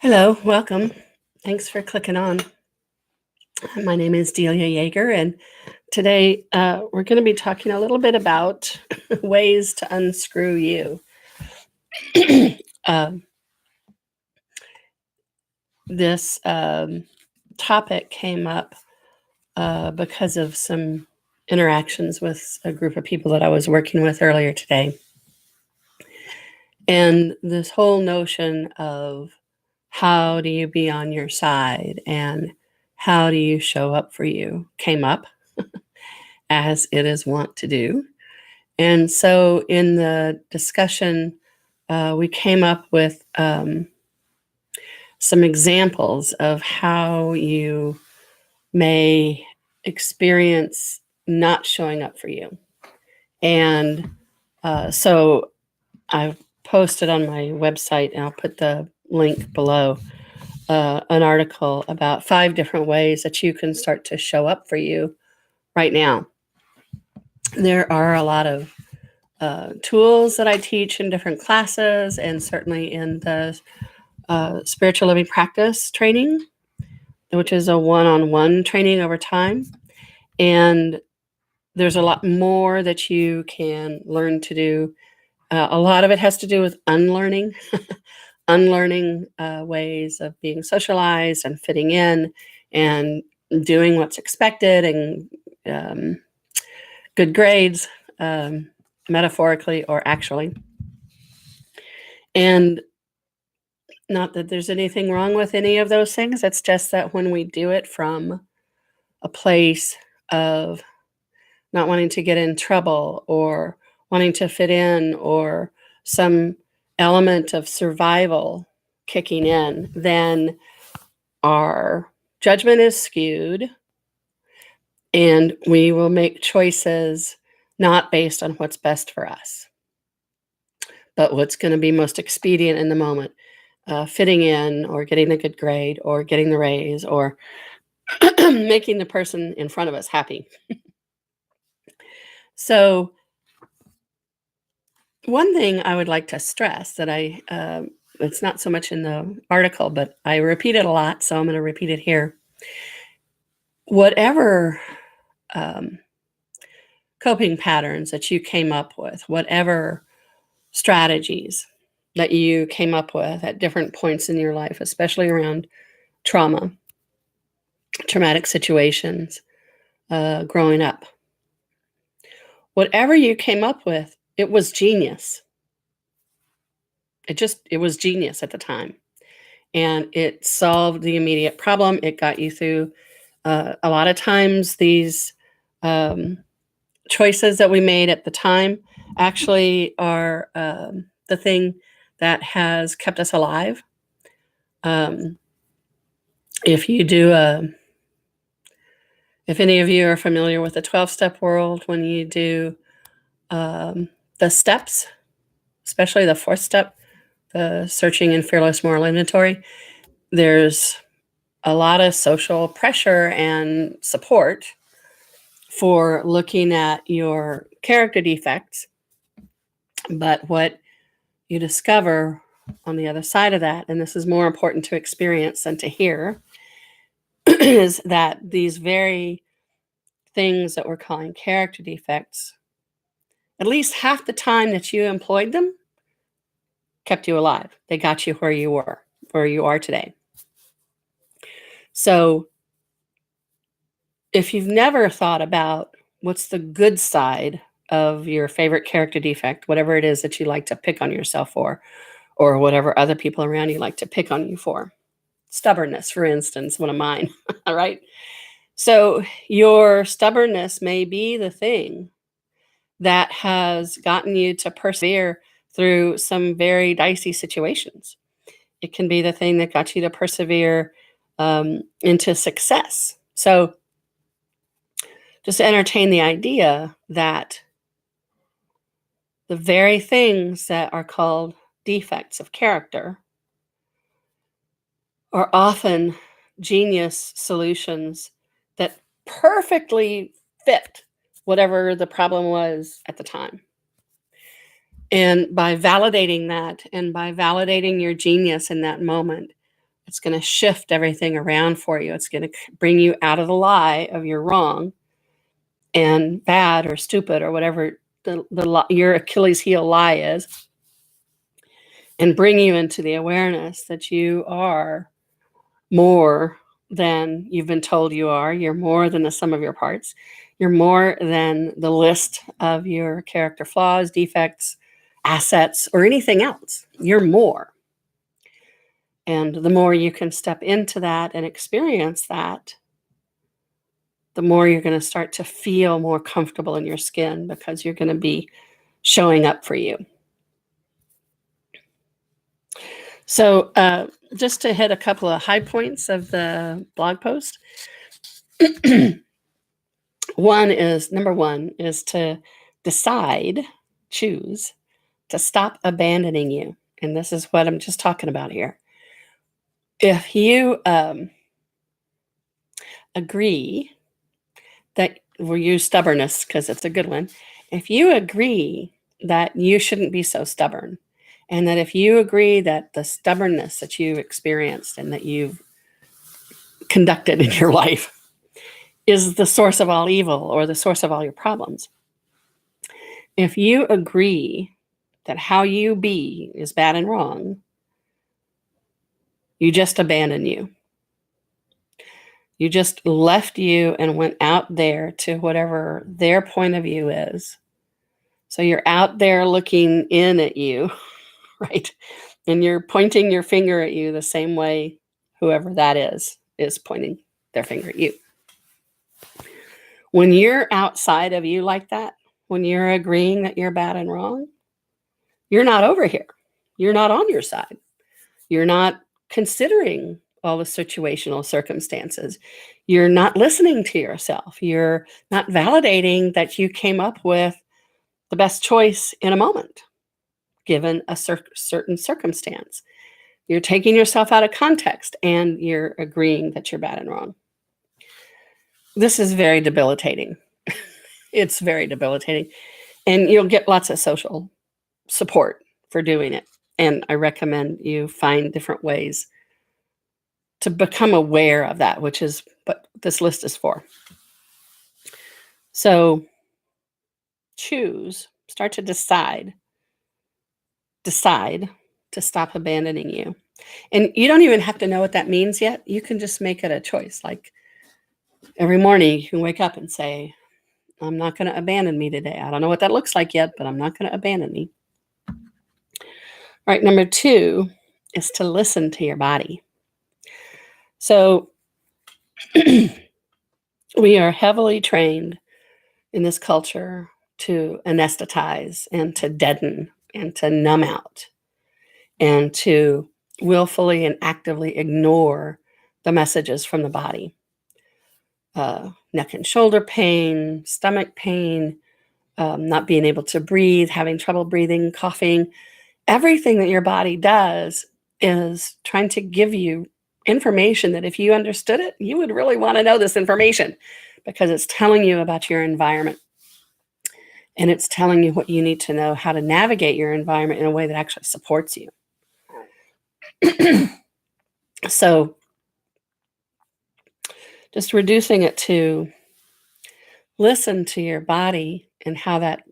Hello, welcome. Thanks for clicking on. My name is Delia Yeager, and today we're going to be talking a little bit about ways to unscrew you. Um, this topic came up because of some interactions with a group of people that I was working with earlier today. And this whole notion of how do you be on your side and how do you show up for you came up, as it is wont to do. And so in the discussion, we came up with some examples of how you may experience not showing up for you. And so I've posted on my website, and I'll put the link below, an article about 5 different ways that you can start to show up for you right now. There are a lot of tools that I teach in different classes, and certainly in the spiritual living practice training, which is a one-on-one training over time. And there's a lot more that you can learn to do. A lot of it has to do with unlearning, unlearning ways of being socialized and fitting in and doing what's expected and good grades, metaphorically or actually. And not that there's anything wrong with any of those things. It's just that when we do it from a place of not wanting to get in trouble or wanting to fit in or some element of survival kicking in, then our judgment is skewed and we will make choices not based on what's best for us, but what's going to be most expedient in the moment. Fitting in or getting a good grade or getting the raise or making the person in front of us happy. So one thing I would like to stress that it's not so much in the article, but I repeat it a lot, so I'm going to repeat it here. Whatever coping patterns that you came up with, whatever strategies that you came up with at different points in your life, especially around trauma, traumatic situations, growing up. Whatever you came up with, it was genius. It was genius at the time. And it solved the immediate problem. It got you through a lot of times these choices that we made at the time actually are the thing that has kept us alive. If any of you are familiar with the 12-step world, when you do the steps, especially the 4th step, the searching and fearless moral inventory, there's a lot of social pressure and support for looking at your character defects. But what you discover on the other side of that, and this is more important to experience than to hear, is that these very things that we're calling character defects, at least half the time that you employed them, kept you alive. They got you where you are today. So if you've never thought about what's the good side of your favorite character defect, whatever it is that you like to pick on yourself for, or whatever other people around you like to pick on you for, stubbornness, for instance, one of mine, all right? So your stubbornness may be the thing that has gotten you to persevere through some very dicey situations. It can be the thing that got you to persevere into success. So just entertain the idea that the very things that are called defects of character are often genius solutions that perfectly fit whatever the problem was at the time. And by validating that and by validating your genius in that moment, It's going to shift everything around for you. It's going to bring you out of the lie of you're wrong and bad or stupid or whatever your Achilles heel lie is, and bring you into the awareness that you are more than you've been told you are. You're more than the sum of your parts. You're more than the list of your character flaws, defects, assets, or anything else. You're more. And the more you can step into that and experience that, the more you're going to start to feel more comfortable in your skin, because you're going to be showing up for you. So just to hit a couple of high points of the blog post. Number one is to choose to stop abandoning you. And this is what I'm just talking about here. If you agree that we'll use stubbornness because it's a good one. If you agree that you shouldn't be so stubborn, and that if you agree that the stubbornness that you've experienced and that you've conducted in your life is the source of all evil or the source of all your problems, if you agree that how you be is bad and wrong, you just abandon you. You just left you and went out there to whatever their point of view is. So you're out there looking in at you, right? And you're pointing your finger at you the same way whoever that is pointing their finger at you. When you're outside of you like that, when you're agreeing that you're bad and wrong, you're not over here. You're not on your side. You're not considering all the situational circumstances. You're not listening to yourself. You're not validating that you came up with the best choice in a moment, given a certain circumstance. You're taking yourself out of context and you're agreeing that you're bad and wrong. This is very debilitating. It's very debilitating. And you'll get lots of social support for doing it. And I recommend you find different ways to become aware of that, which is what this list is for. So start to decide to stop abandoning you. And you don't even have to know what that means yet. You can just make it a choice. Like every morning you can wake up and say, I'm not going to abandon me today. I don't know what that looks like yet, but I'm not going to abandon me. All right, number 2 is to listen to your body. So we are heavily trained in this culture to anesthetize and to deaden and to numb out and to willfully and actively ignore the messages from the body. Neck and shoulder pain, stomach pain, not being able to breathe, having trouble breathing, coughing. Everything that your body does is trying to give you information that if you understood it, you would really want to know this information, because it's telling you about your environment. And it's telling you what you need to know, how to navigate your environment in a way that actually supports you. So just reducing it to listen to your body, and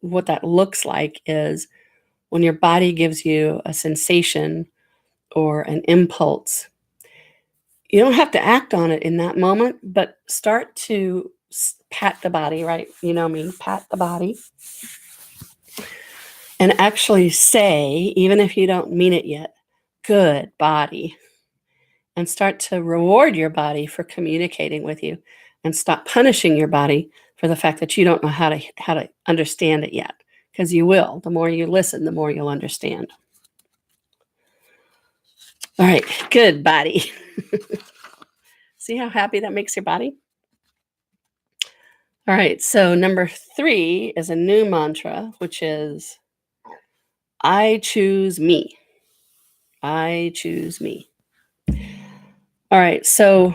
what that looks like is when your body gives you a sensation or an impulse. You don't have to act on it in that moment, but start to pat the body, right? You know me, pat the body. And actually say, even if you don't mean it yet, good body. And start to reward your body for communicating with you, and stop punishing your body for the fact that you don't know how to understand it yet, because you will. The more you listen, the more you'll understand. All right, good body. See how happy that makes your body? All right, so number 3 is a new mantra, which is, I choose me. I choose me. All right, so,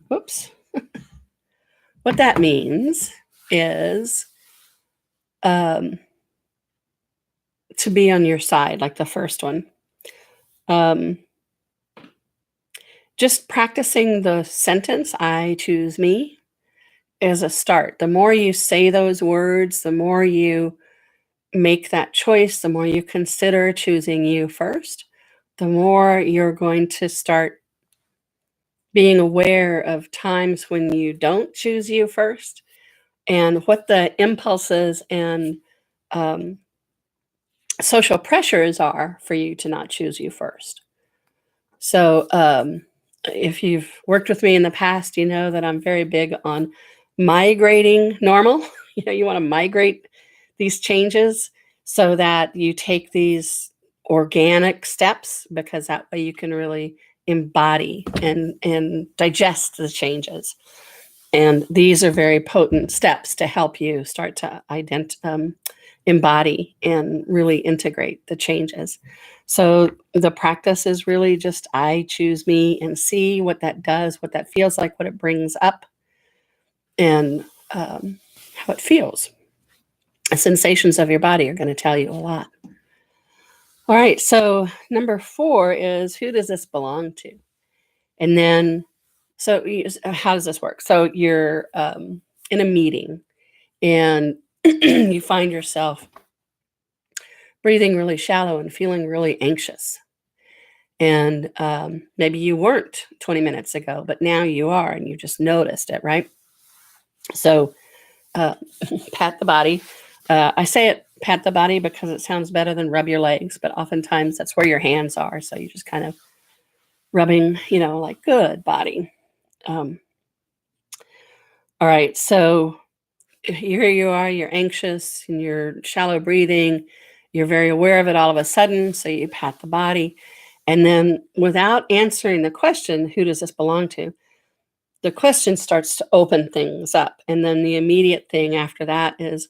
whoops. What that means is to be on your side, like the first one. just practicing the sentence, I choose me, is a start. The more you say those words, the more you make that choice, the more you consider choosing you first, the more you're going to start being aware of times when you don't choose you first and what the impulses and um, social pressures are for you to not choose you first. So, if you've worked with me in the past, you know that I'm very big on migrating normal. You want to migrate these changes so that you take these organic steps, because that way you can really embody and digest the changes. And these are very potent steps to help you start to embody and really integrate the changes. So the practice is really just I choose me and see what that does, what that feels like, what it brings up, and how it feels. The sensations of your body are going to tell you a lot. All right, so number 4 is, who does this belong to? And then, so how does this work? So you're in a meeting and you find yourself breathing really shallow and feeling really anxious. And maybe you weren't 20 minutes ago, but now you are, and you just noticed it, right? So uh, pat the body. I say it, pat the body, because it sounds better than rub your legs, but oftentimes that's where your hands are. So you just kind of rubbing, like, good body. All right. So here you are, you're anxious and you're shallow breathing. You're very aware of it all of a sudden. So you pat the body. And then, without answering the question, who does this belong to? The question starts to open things up. And then the immediate thing after that is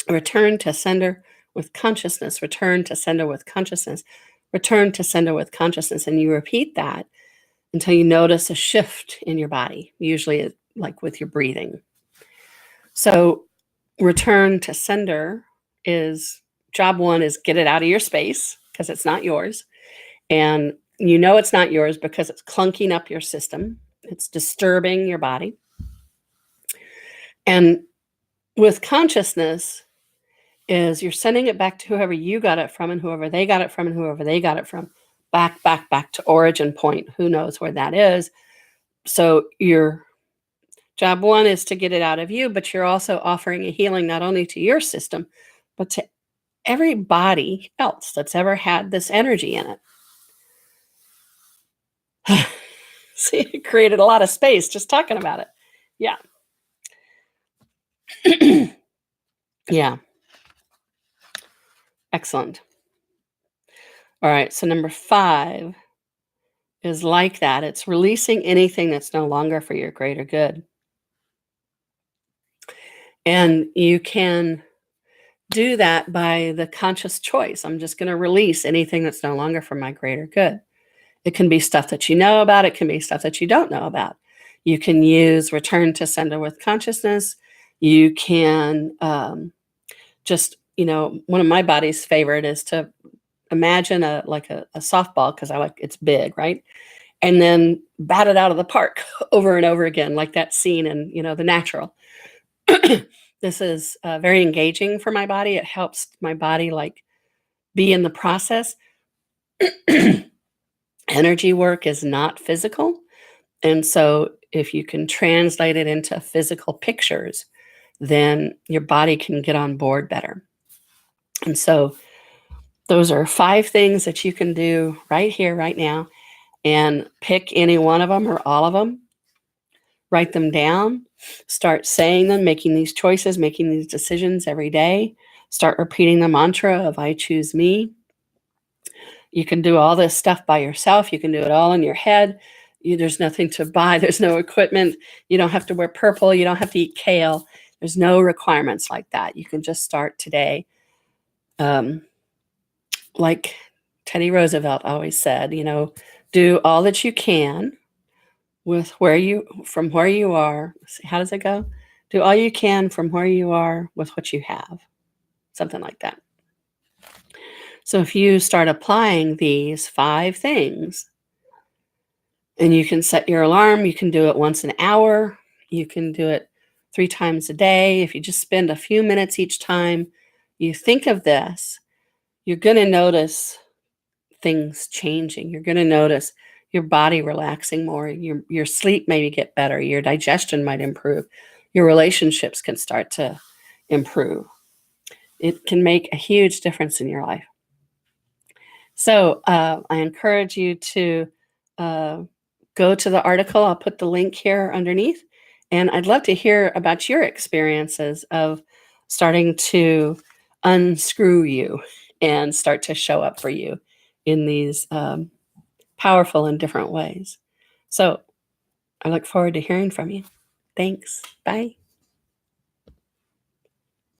return to sender with consciousness, return to sender with consciousness, return to sender with consciousness. And you repeat that until you notice a shift in your body, usually like with your breathing. So return to sender is job 1 is get it out of your space, because it's not yours. And it's not yours because it's clunking up your system. It's disturbing your body. And with consciousness is you're sending it back to whoever you got it from and whoever they got it from and whoever they got it from. Back to origin point. Who knows where that is? So your job 1 is to get it out of you, but you're also offering a healing not only to your system, but to everybody else that's ever had this energy in it. See, it created a lot of space just talking about it. Yeah. Yeah. Excellent. All right. So number 5 is like that. It's releasing anything that's no longer for your greater good. And you can do that by the conscious choice. I'm just going to release anything that's no longer for my greater good. It can be stuff that you know about. It can be stuff that you don't know about. You can use return to sender with consciousness. You can just, one of my body's favorite is to imagine a softball, because it's big, right? And then bat it out of the park over and over again, like that scene in, The Natural. This is very engaging for my body. It helps my body be in the process. Energy work is not physical. And so if you can translate it into physical pictures, then your body can get on board better. And so those are 5 things that you can do right here, right now, and pick any one of them or all of them. Write them down, start saying them, making these choices, making these decisions every day. Start repeating the mantra of I choose me. You can do all this stuff by yourself. You can do it all in your head. There's nothing to buy. There's no equipment. You don't have to wear purple. You don't have to eat kale. There's no requirements like that. You can just start today. Like Teddy Roosevelt always said, do all that you can from where you are. How does it go? Do all you can from where you are with what you have. Something like that. So if you start applying these 5 things, And you can set your alarm. You can do it once an hour. You can do it 3 times a day. If you just spend a few minutes each time you think of this, you're going to notice things changing. You're going to notice your body relaxing more. Your sleep maybe get better. Your digestion might improve. Your relationships can start to improve. It can make a huge difference in your life. So I encourage you to go to the article. I'll put the link here underneath. And I'd love to hear about your experiences of starting to unscrew you and start to show up for you in these powerful and different ways. So I look forward to hearing from you. Thanks. Bye.